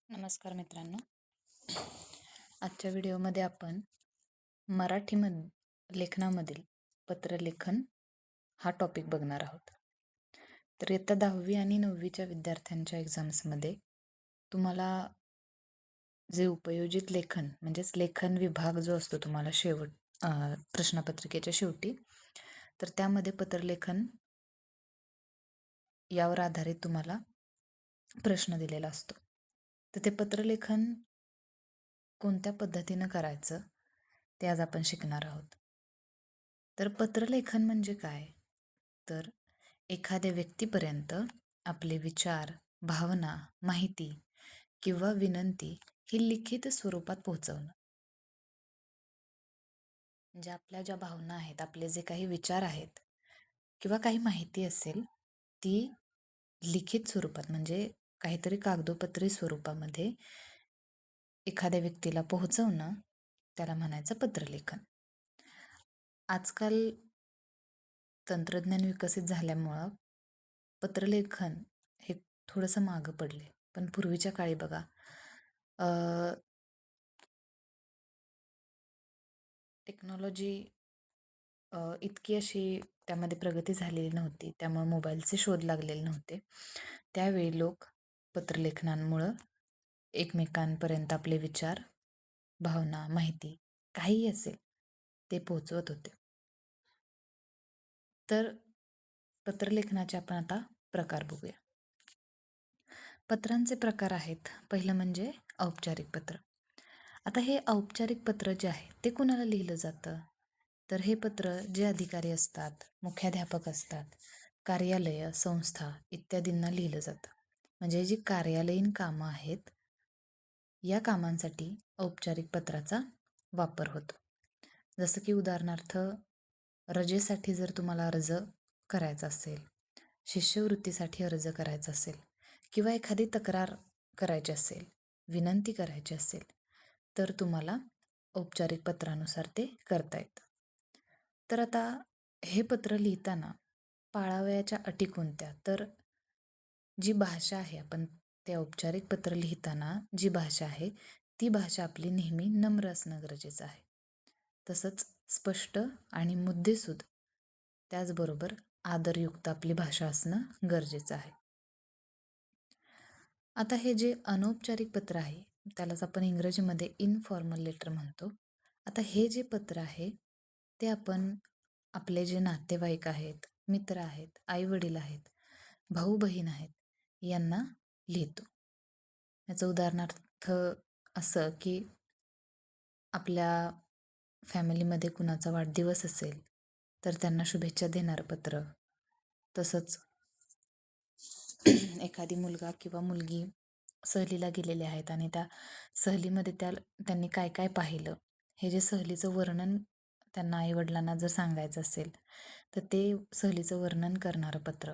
नमस्कार मित्रांनो. आजच्या व्हिडिओमध्ये आपण लेखनामधील पत्रलेखन हा टॉपिक बघणार आहोत. तर इयत्ता 10वी आणि 9वीच्या विद्यार्थ्यांच्या एक्झाम्समध्ये तुम्हाला जे उपयोजित लेखन म्हणजेच लेखन विभाग जो असतो तुम्हाला प्रश्नपत्रिकेच्या शेवटी, तर त्यामध्ये पत्रलेखन यावर आधारित तुम्हाला प्रश्न दिलेला असतो. तर ते पत्रलेखन कोणत्या पद्धतीनं करायचं ते आज आपण शिकणार आहोत. तर पत्रलेखन म्हणजे काय? तर एखाद्या व्यक्तीपर्यंत आपले विचार, भावना, माहिती किंवा विनंती ही लिखित स्वरूपात पोहोचवणं. म्हणजे आपल्या ज्या भावना आहेत, आपले जे काही विचार आहेत किंवा काही माहिती असेल, ती लिखित स्वरूपात म्हणजे काहीतरी कागदोपत्री स्वरूपामध्ये एखाद्या व्यक्तीला पोहोचवणं, त्याला म्हणायचं पत्रलेखन. आजकाल तंत्रज्ञान विकसित झाल्यामुळं पत्रलेखन हे थोडंसं मागं पडले. पण पूर्वीच्या काळी बघा, अ, टेक्नॉलॉजी इतकी अशी त्यामध्ये प्रगती झालेली नव्हती. त्यामुळे मोबाईलचे शोध लागलेले नव्हते. त्यावेळी लोक पत्रलेखनामुळं एकमेकांपर्यंत आपले विचार, भावना, माहिती काहीही असेल ते पोहोचवत होते. तर पत्रलेखनाचे आपण आता प्रकार बघूया. पत्रांचे प्रकार आहेत. पहिलं म्हणजे औपचारिक पत्र. आता हे औपचारिक पत्र जे आहे ते कुणाला लिहिलं जातं? तर हे पत्र जे अधिकारी असतात, मुख्याध्यापक असतात, कार्यालय, संस्था इत्यादींना लिहिलं जातं. म्हणजे जी कार्यालयीन कामं आहेत, या कामांसाठी औपचारिक पत्राचा वापर होतो. जसं की उदाहरणार्थ, रजेसाठी जर तुम्हाला अर्ज करायचा असेल, शिष्यवृत्तीसाठी अर्ज करायचा असेल किंवा एखादी तक्रार करायची असेल, विनंती करायची असेल, तर तुम्हाला औपचारिक पत्रानुसार ते करता येतं. तर आता हे पत्र लिहिताना पाळावयाच्या अटी कोणत्या? तर जी भाषा आहे, आपण ते औपचारिक पत्र लिहिताना जी भाषा आहे, ती भाषा आपली नेहमी नम्र असणं गरजेचं आहे. तसंच स्पष्ट आणि मुद्देसूद, त्याचबरोबर आदरयुक्त आपली भाषा असणं गरजेचं आहे. आता हे जे अनौपचारिक पत्र आहे, त्यालाच आपण इंग्रजीमध्ये इनफॉर्मल लेटर म्हणतो. आता हे जे पत्र आहे, ते आपण आपले जे नातेवाईक आहेत, मित्र आहेत, आई-वडील आहेत, भाऊ-बहीण आहेत, यांना लिहितो. याचं उदाहरणार्थ असं की आपल्या फॅमिलीमध्ये कुणाचा वाढदिवस असेल, तर त्यांना शुभेच्छा देणारं पत्र. तसंच एखादी मुलगा किंवा मुलगी सहलीला गेलेले आहेत आणि त्या सहलीमध्ये त्यांनी काय काय पाहिलं, हे जे सहलीचं वर्णन त्यांना आईवडिलांना जर सांगायचं असेल, तर ते सहलीचं वर्णन करणारं पत्र.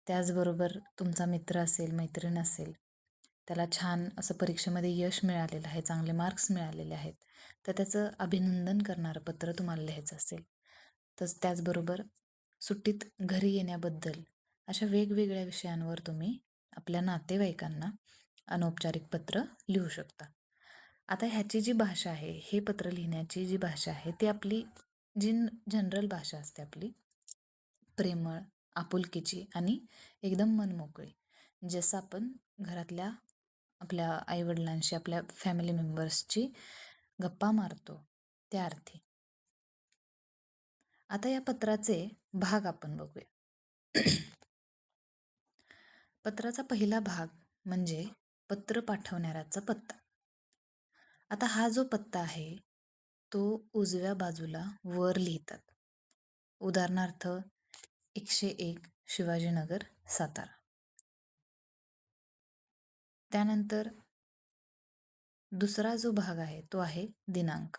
त्याचबरोबर तुमचा मित्र असेल, मैत्रीण असेल, त्याला छान असं परीक्षेमध्ये यश मिळालेलं आहे, चांगले मार्क्स मिळालेले आहेत, तर त्याचं अभिनंदन करणारं पत्र तुम्हाला लिहायचं असेल. त्याचबरोबर सुट्टीत घरी येण्याबद्दल अशा वेगवेगळ्या विषयांवर तुम्ही आपल्या नातेवाईकांना अनौपचारिक पत्र लिहू शकता. आता ह्याची जी भाषा आहे, हे पत्र लिहिण्याची जी भाषा आहे, ती आपली जी जनरल भाषा असते आपली, प्रेमळ, आपुलकीची आणि एकदम मनमोकळी. जसं आपण घरातल्या आपल्या आईवडिलांशी, आपल्या फॅमिली मेंबर्सची गप्पा मारतो, त्या अर्थी. आता या पत्राचे भाग आपण बघूया. पत्राचा पहिला भाग म्हणजे पत्र पाठवणाऱ्याचा पत्ता. आता हा जो पत्ता आहे, तो उजव्या बाजूला वर लिहितात. उदाहरणार्थ 101 शिवाजीनगर, सातारा. त्यानंतर दुसरा जो भाग आहे, तो आहे दिनांक.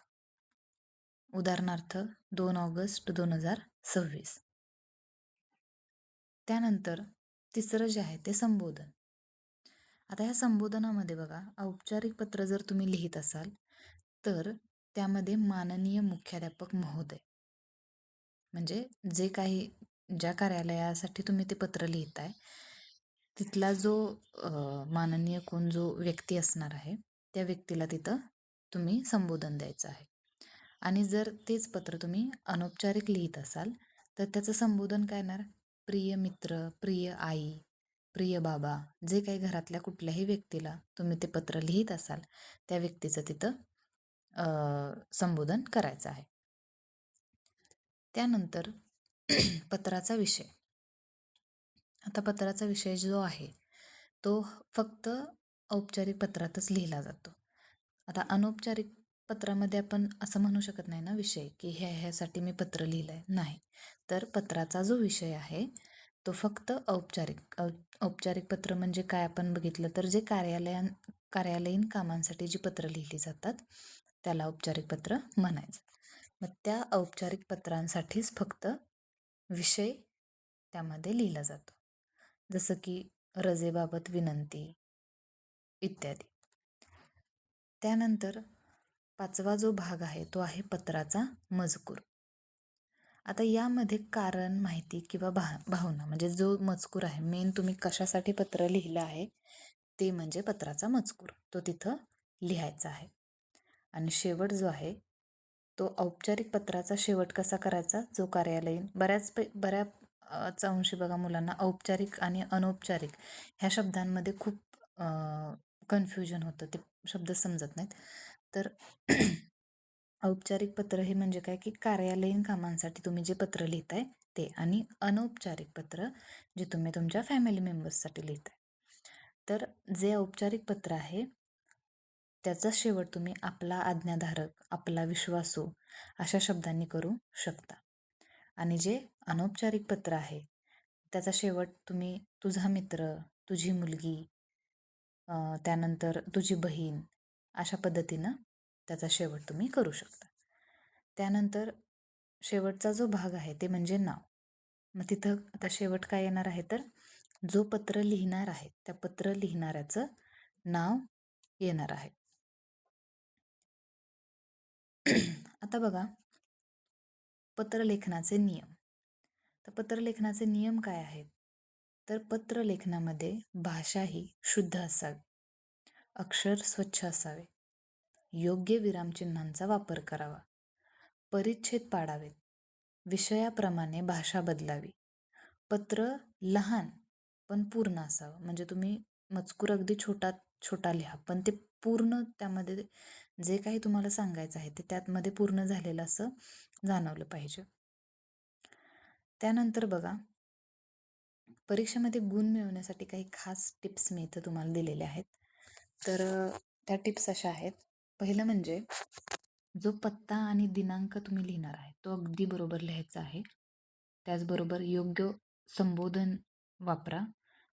उदाहरणार्थ 2 ऑगस्ट 2026. त्यानंतर तिसरं जे आहे ते संबोधन. आता ह्या संबोधनामध्ये बघा, औपचारिक पत्र जर तुम्ही लिहित असाल, तर त्यामध्ये माननीय मुख्याध्यापक महोदय, म्हणजे जे काही ज्या कार्यालयासाठी तुम्ही ते पत्र लिहिताय, तिथला जो माननीय कोण जो व्यक्ती असणार आहे, त्या व्यक्तीला तिथं तुम्ही संबोधन द्यायचं आहे. आणि जर तेच पत्र तुम्ही अनौपचारिक लिहित असाल, तर त्याचं संबोधन काय येणार? प्रिय मित्र, प्रिय आई, प्रिय बाबा, जे काही घरातल्या कुठल्याही व्यक्तीला तुम्ही ते पत्र लिहित असाल, त्या व्यक्तीचं तिथं संबोधन करायचं आहे. त्यानंतर पत्राचा विषय. आता पत्राचा विषय जो आहे, तो फक्त औपचारिक पत्रातच लिहिला जातो. आता अनौपचारिक पत्रामध्ये आपण असं म्हणू शकत नाही ना विषय, की ह्यासाठी मी पत्र लिहिलंय. नाही. तर पत्राचा जो विषय आहे, तो फक्त औपचारिक पत्र म्हणजे काय आपण बघितलं तर जे कार्यालयीन कामांसाठी जी पत्र लिहिली जातात, त्याला औपचारिक पत्र म्हणायचं. मग त्या औपचारिक पत्रांसाठीच फक्त विषय त्यामध्ये लिहिला जातो. जसं की रजेबाबत विनंती इत्यादी. त्यानंतर 5वा जो भाग आहे तो आहे पत्राचा मजकूर. आता यामध्ये कारण, माहिती किंवा भावना म्हणजे जो मजकूर आहे, मेन तुम्ही कशासाठी पत्र लिहिलं आहे ते म्हणजे पत्राचा मजकूर. तो तिथं लिहायचा आहे. आणि शेवट जो आहे तो औपचारिक पत्राचा शेवट कसा करायचा, जो कार्यालयीन बऱ्याच अंशी बघा मुलांना औपचारिक आणि अनौपचारिक ह्या शब्दांमध्ये खूप कन्फ्युजन होतं, ते शब्द समजत नाहीत. तर औपचारिक पत्र हे म्हणजे काय, की कार्यालयीन कामांसाठी तुम्ही जे पत्र लिहिताय ते, आणि अनौपचारिक पत्र जे तुम्ही तुमच्या फॅमिली मेंबर्ससाठी लिहिताय. तर जे औपचारिक पत्र आहे त्याचा शेवट तुम्ही आपला आज्ञाधारक, आपला विश्वासू अशा शब्दांनी करू शकता. आणि जे अनौपचारिक पत्र आहे त्याचा शेवट तुम्ही तुझा मित्र, तुझी मुलगी, त्यानंतर तुझी बहीण अशा पद्धतीनं त्याचा शेवट तुम्ही करू शकता. त्यानंतर शेवटचा जो भाग आहे ते म्हणजे नाव. मग तिथं आता शेवट काय येणार आहे, तर जो पत्र लिहिणार आहे त्या पत्र लिहिणाऱ्याचं नाव येणार आहे. आता बघा पत्रलेखनाचे नियम. तर पत्रलेखनाचे नियम काय आहेत? तर पत्रलेखनामध्ये भाषा ही शुद्ध असावी, अक्षर स्वच्छ असावे, योग्य विरामचिन्हांचा वापर करावा, परिच्छेद पाडावेत, विषयाप्रमाणे भाषा बदलावी, पत्र लहान पण पूर्ण असावं. म्हणजे तुम्ही मजकूर अगदी छोटा छोटा लिहा, पण ते पूर्ण त्यामध्ये जे काही तुम्हाला सांगायचं आहे ते त्यामध्ये पूर्ण झालेलं असं जाणवलं पाहिजे. त्यानंतर बघा परीक्षेमध्ये गुण मिळवण्यासाठी काही खास टिप्स मी इथं तुम्हाला दिलेल्या आहेत. तर त्या टिप्स अशा आहेत. पहिलं म्हणजे जो पत्ता आणि दिनांक तुम्ही लिहिणार आहे तो अगदी बरोबर लिहायचा आहे. त्याचबरोबर योग्य संबोधन वापरा.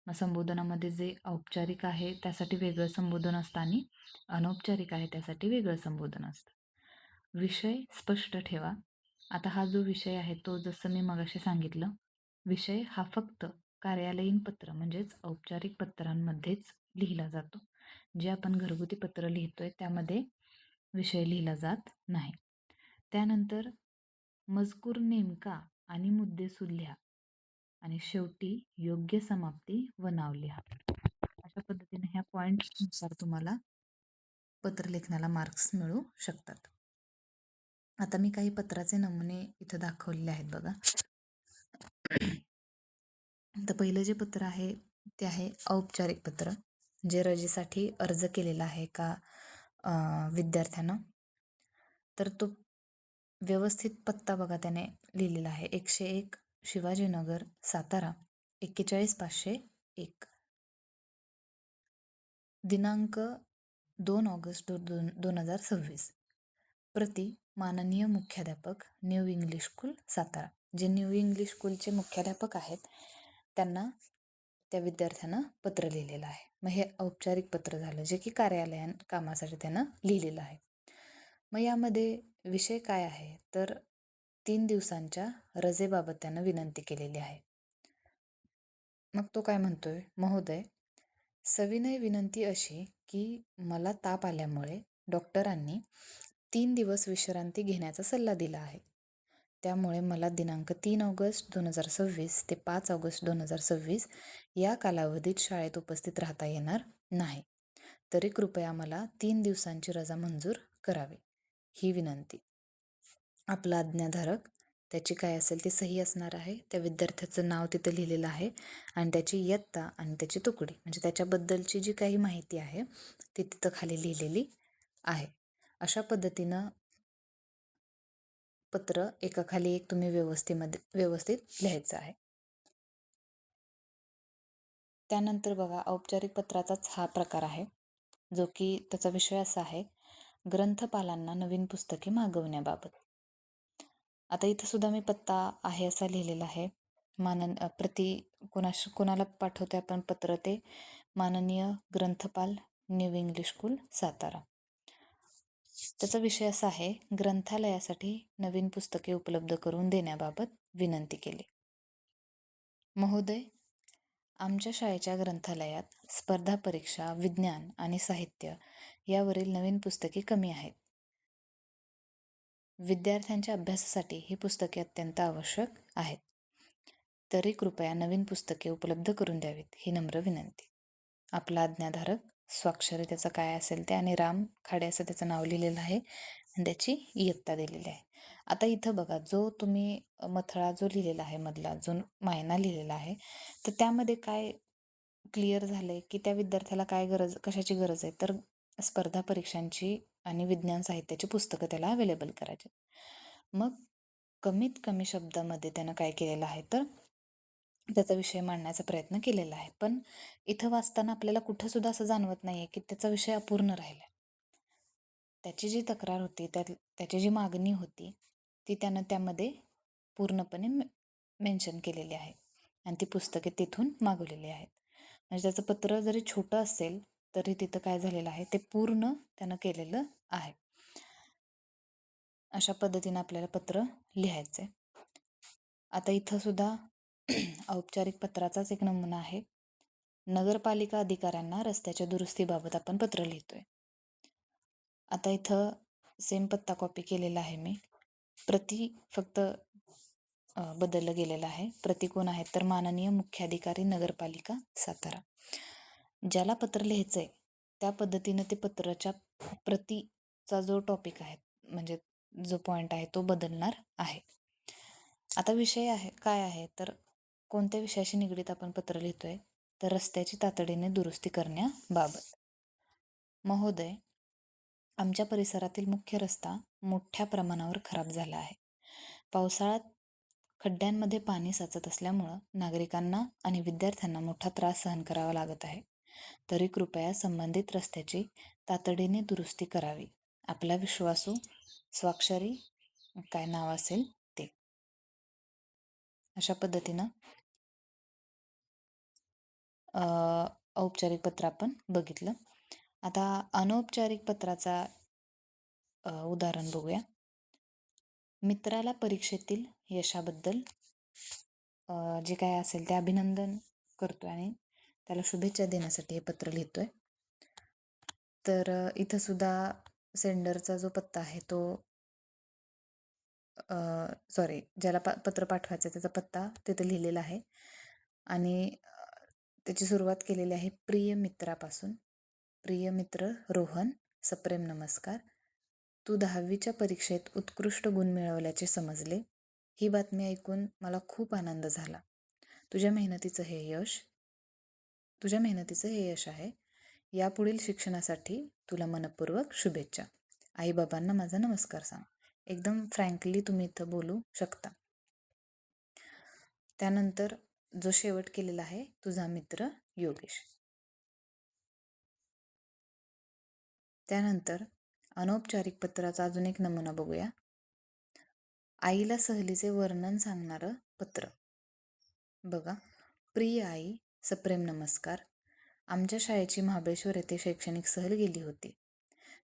मग संबोधनामध्ये जे औपचारिक आहे त्यासाठी वेगळं संबोधन असतं आणि अनौपचारिक आहे त्यासाठी वेगळं संबोधन असतं. विषय स्पष्ट ठेवा. आता हा जो विषय आहे तो जसं मी मगाशी सांगितलं, विषय हा फक्त कार्यालयीन पत्र म्हणजेच औपचारिक पत्रांमध्येच लिहिला जातो. जे आपण घरगुती पत्र लिहितोय त्यामध्ये विषय लिहिला जात नाही. त्यानंतर मजकूर नेमका आणि मुद्देसूद लिहा आणि शेवटी योग्य समाप्ती व नाव लिहा. अशा पद्धतीने ह्या पॉईंट्सनुसार तुम्हाला पत्रलेखनाला मार्क्स मिळू शकतात. आता मी काही पत्राचे नमुने इथं दाखवलेले आहेत बघा. तर पहिलं जे पत्र आहे ते आहे औपचारिक पत्र, जे रजेसाठी अर्ज केलेला आहे का विद्यार्थ्यानं. तर तो व्यवस्थित पत्ता बघा त्याने लिहिलेला आहे, 101 शिवाजीनगर सातारा 41501. दिनांक 2 ऑगस्ट 2026. प्रति माननीय मुख्याध्यापक न्यू इंग्लिश स्कूल सातारा. जे न्यू इंग्लिश स्कूलचे मुख्याध्यापक आहेत त्यांना त्या विद्यार्थ्यानं पत्र लिहिलेलं आहे. मग हे औपचारिक पत्र झालं जे की कार्यालयीन कामासाठी त्यानं लिहिलेलं आहे. मग यामध्ये विषय काय आहे, तर 3 दिवसांच्या रजेबाबत त्यानं विनंती केलेली आहे. मग तो काय म्हणतोय, महोदय सविनय विनंती अशी की मला ताप आल्यामुळे डॉक्टरांनी 3 दिवस विश्रांती घेण्याचा सल्ला दिला आहे. त्यामुळे मला दिनांक 3 ऑगस्ट 2026 ते 5 ऑगस्ट 2026 या कालावधीत शाळेत उपस्थित राहता येणार नाही. तरी कृपया मला 3 दिवसांची रजा मंजूर करावी. ही विनंती. आपला आज्ञाधारक, त्याची काय असेल ती सही असणार आहे. त्या विद्यार्थ्याचं नाव तिथं लिहिलेलं आहे आणि त्याची इयत्ता आणि त्याची तुकडी म्हणजे त्याच्याबद्दलची जी काही माहिती आहे ती तिथं खाली लिहिलेली आहे. अशा पद्धतीनं पत्र एकाखाली एक तुम्ही व्यवस्थित लिहायचं आहे. त्यानंतर बघा, औपचारिक पत्राचाच हा प्रकार आहे, जो की त्याचा विषय असा आहे, ग्रंथपालांना नवीन पुस्तके मागवण्याबाबत. आता इथं सुद्धा मी पत्ता आहे असा लिहिलेला आहे. प्रति कोणाला पाठवते आपण पत्र, ते माननीय ग्रंथपाल, न्यू इंग्लिश स्कूल, सातारा. त्याचा विषय असा आहे, ग्रंथालयासाठी नवीन पुस्तके उपलब्ध करून देण्याबाबत विनंती केली. महोदय, आमच्या शाळेच्या ग्रंथालयात स्पर्धा परीक्षा, विज्ञान आणि साहित्य यावरील नवीन पुस्तके कमी आहेत. विद्यार्थ्यांच्या अभ्यासासाठी ही पुस्तके अत्यंत आवश्यक आहेत. तरी कृपया नवीन पुस्तके उपलब्ध करून द्यावीत, ही नम्र विनंती. आपला आज्ञाधारक, स्वाक्षरी त्याचं काय असेल ते, आणि राम खाडे असं त्याचं नाव लिहिलेलं आहे आणि त्याची इयत्ता दिलेली आहे. आता इथं बघा, जो तुम्ही मथळा जो लिहिलेला आहे मधला, जो मायना लिहिलेला आहे, तर त्यामध्ये काय क्लिअर झालंय की त्या विद्यार्थ्याला काय कशाची गरज आहे, तर स्पर्धा परीक्षांची आणि विज्ञान साहित्याची पुस्तकं त्याला अवेलेबल करायचे. मग कमीत कमी शब्दामध्ये त्यानं काय केलेलं आहे, तर त्याचा विषय मांडण्याचा प्रयत्न केलेला आहे. पण इथं वाचताना आपल्याला कुठं सुद्धा असं जाणवत नाहीये की त्याचा विषय अपूर्ण राहिला. त्याची जी तक्रार होती, त्याची जी मागणी होती, ती त्यानं त्यामध्ये पूर्णपणे मेन्शन केलेली आहे आणि ती पुस्तके तिथून मागवलेली आहेत. म्हणजे त्याचं पत्र जरी छोटं असेल तरी तिथं काय झालेलं आहे, ते पूर्ण त्यानं केलेलं आहे. अशा पद्धतीनं आपल्याला पत्र लिहायचंय. आता इथं सुद्धा औपचारिक पत्राचाच एक नमुना आहे. नगरपालिका अधिकाऱ्यांना रस्त्याच्या दुरुस्तीबाबत आपण पत्र लिहितोय. आता इथं सेम पत्ता कॉपी केलेला आहे मी. प्रति फक्त बदललं गेलेलं आहे. प्रति कोण आहेत, तर माननीय मुख्याधिकारी नगरपालिका सातारा. ज्याला पत्र लिहायचंय त्या पद्धतीनं ते पत्राच्या प्रतीचा जो टॉपिक आहे, म्हणजे जो पॉइंट आहे, तो बदलणार आहे. आता विषय आहे काय आहे, तर कोणत्या विषयाशी निगडीत आपण पत्र लिहितोय, तर रस्त्याची तातडीने दुरुस्ती करण्याबाबत. महोदय, आमच्या परिसरातील मुख्य रस्ता मोठ्या प्रमाणावर खराब झाला आहे. पावसाळ्यात खड्ड्यांमध्ये पाणी साचत असल्यामुळं नागरिकांना आणि विद्यार्थ्यांना मोठा त्रास सहन करावा लागत आहे. तरी कृपया संबंधित रस्त्याची तातडीने दुरुस्ती करावी. आपला विश्वासू, स्वाक्षरी काय नाव असेल ते. अशा पद्धतीनं औपचारिक पत्र आपण बघितलं. आता अनौपचारिक पत्राचा उदाहरण बघूया. मित्राला परीक्षेतील यशाबद्दल जे काय असेल ते अभिनंदन करतोय आणि त्याला शुभेच्छा देण्यासाठी हे पत्र लिहितोय. तर इथं सुद्धा सेंडरचा जो पत्ता आहे तो सॉरी, ज्याला पत्र पाठवायचं त्याचा पत्ता तिथे लिहिलेला आहे आणि त्याची सुरुवात केलेली आहे प्रिय मित्रापासून. प्रिय मित्र रोहन, सप्रेम नमस्कार. तू 10वीच्या परीक्षेत उत्कृष्ट गुण मिळवल्याचे समजले. ही बातमी ऐकून मला खूप आनंद झाला. तुझ्या मेहनतीचं हे यश तुझ्या मेहनतीचं हे यश आहे. यापुढील शिक्षणासाठी तुला मनपूर्वक शुभेच्छा. आईबाबांना माझा नमस्कार सांग. एकदम फ्रँकली तुम्ही इथं बोलू शकता. त्यानंतर जो शेवट केलेला आहे, तुझा मित्र योगेश. त्यानंतर अनौपचारिक पत्राचा अजून एक नमुना बघूया. आईला सहलीचे वर्णन सांगणारं पत्र. बघा, प्रिय आई, सप्रेम नमस्कार. आमच्या शाळेची महाबळेश्वर येथे शैक्षणिक सहल गेली होती.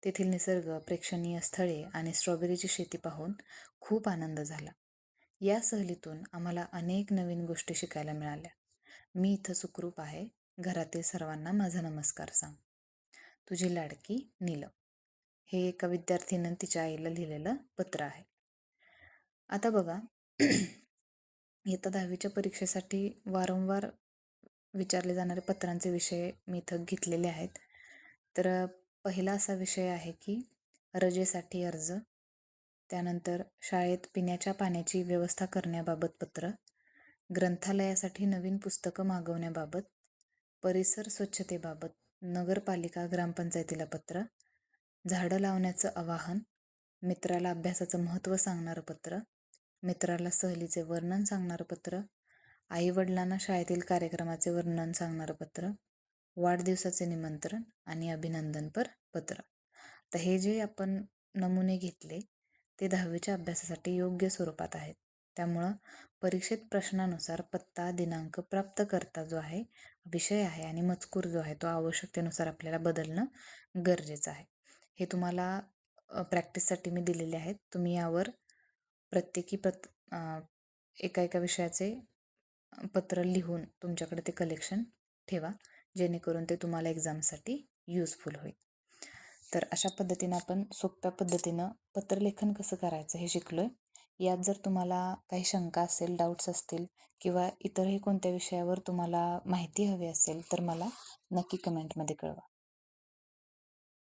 तेथील निसर्ग, प्रेक्षणीय स्थळे आणि स्ट्रॉबेरीची शेती पाहून खूप आनंद झाला. या सहलीतून आम्हाला अनेक नवीन गोष्टी शिकायला मिळाल्या. मी इथं सुखरूप आहे. घरातील सर्वांना माझा नमस्कार सांग. तुझी लाडकी नीलम. हे एका विद्यार्थीनं तिच्या आईला लिहिलेलं पत्र आहे. आता बघा इयत्ता 10वीच्या परीक्षेसाठी वारंवार विचारले जाणारे पत्रांचे विषय मी इथं घेतलेले आहेत. तर पहिला असा विषय आहे की रजेसाठी अर्ज, त्यानंतर शाळेत पिण्याच्या पाण्याची व्यवस्था करण्याबाबत पत्र, ग्रंथालयासाठी नवीन पुस्तकं मागवण्याबाबत, परिसर स्वच्छतेबाबत नगरपालिका ग्रामपंचायतीला पत्र, झाडं लावण्याचं आवाहन, मित्राला अभ्यासाचं महत्त्व सांगणारं पत्र, मित्राला सहलीचे वर्णन सांगणारं पत्र, आईवडिलांना शाळेतील कार्यक्रमाचे वर्णन सांगणारं पत्र, वाढदिवसाचे निमंत्रण आणि अभिनंदनपर पत्र. तर हे जे आपण नमुने घेतले ते 10वीच्या अभ्यासासाठी योग्य स्वरूपात आहेत. त्यामुळं परीक्षेत प्रश्नानुसार पत्ता, दिनांक, प्राप्तकर्ता जो आहे, विषय आहे आणि मजकूर जो आहे तो आवश्यकतेनुसार आपल्याला बदलणं गरजेचं आहे. हे तुम्हाला प्रॅक्टिससाठी मी दिलेले आहेत. तुम्ही यावर प्रत्येकी एका एका विषयाचे पत्र लिहून तुमच्याकडे ते कलेक्शन ठेवा, जेणेकरून ते तुम्हाला एक्झामसाठी युजफुल होईल. तर अशा पद्धतीनं आपण सोप्या पद्धतीनं पत्रलेखन कसं करायचं हे शिकलोय. यात जर तुम्हाला काही शंका असेल, डाऊट्स असतील किंवा इतरही कोणत्या विषयावर तुम्हाला माहिती हवी असेल तर मला नक्की कमेंटमध्ये कळवा.